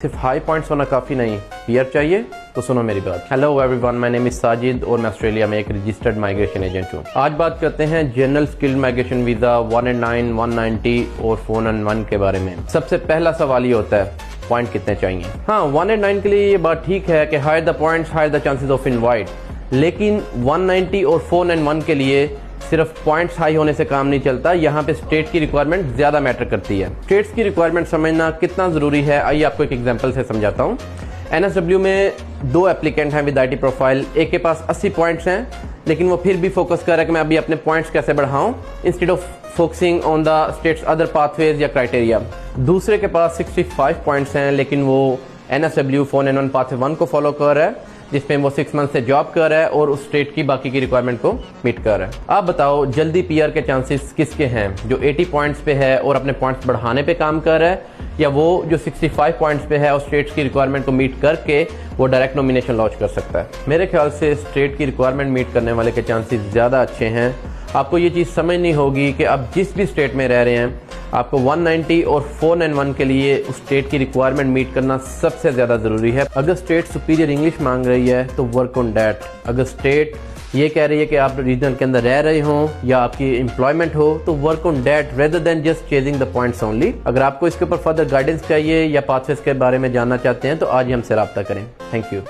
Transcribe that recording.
सिर्फ high points होना काफ़ी नहीं, पीआर चाहिए। तो सुनो मेरी बात। Hello everyone, my name is Sajid और मैं ऑस्ट्रेलिया में एक रजिस्टर्ड माइग्रेशन एजेंट हूँ। आज बात करते हैं जनरल स्किल्ड माइग्रेशन वीज़ा 189, 190 और 491 के बारे में। सबसे पहला सवाल ये होता है, पॉइंट कितने चाहिए। हाँ, 189 के लिए ये बात ठीक है कि higher the points higher the chances of invite, लेकिन 190 और 491 के लिए सिर्फ पॉइंट्स हाई होने से काम नहीं चलता। यहाँ पे स्टेट की रिक्वायरमेंट ज्यादा मैटर करती है। स्टेट्स की रिक्वायरमेंट समझना कितना जरूरी है, आइए आपको एक एग्जांपल से समझाता हूँ। एनएसडब्ल्यू में 2 एप्लीकेंट हैं विद आईटी प्रोफाइल। एक के पास 80 पॉइंट्स हैं, लेकिन वो फिर भी फोकस कर रहा है कि मैं अभी अपने पॉइंट्स कैसे बढ़ाऊं, instead of focusing on the states other pathways या क्राइटेरिया। दूसरे के पास 65 पॉइंट्स हैं, लेकिन वो एनएसडब्ल्यू 491 पाथवे 1 को फॉलो कर रहा है, जिसमें वो 6 मंथ से जॉब कर रहा है और उस स्टेट की बाकी की रिक्वायरमेंट को मीट कर रहा है। आप बताओ जल्दी पीआर के चांसेस किसके हैं, जो 80 पॉइंट्स पे है और अपने पॉइंट्स बढ़ाने पे काम कर रहा है, या वो जो 65 पॉइंट्स पे है और स्टेट्स की रिक्वायरमेंट को मीट करके वो डायरेक्ट नॉमिनेशन लॉन्च कर सकता है। मेरे ख्याल से स्टेट की रिक्वायरमेंट मीट करने वाले के चांसेस ज़्यादा अच्छे हैं। आपको ये चीज़ समझनी होगी कि आप जिस भी स्टेट में रह रहे हैं, आपको 190 और 491 के लिए उस स्टेट की रिक्वायरमेंट मीट करना सबसे ज़्यादा ज़रूरी है। अगर स्टेट सुपीरियर इंग्लिश मांग रही है तो वर्क ऑन दैट। अगर स्टेट ये कह रही है कि आप रीजन के अंदर रह रहे हो या आपकी एम्प्लॉयमेंट हो, तो work on that rather than just chasing the points only. अगर आपको इसके ऊपर फर्दर गाइडेंस चाहिए या पाथवेज के बारे में जानना चाहते हैं तो आज ही हमसे रब्ता करें। Thank you.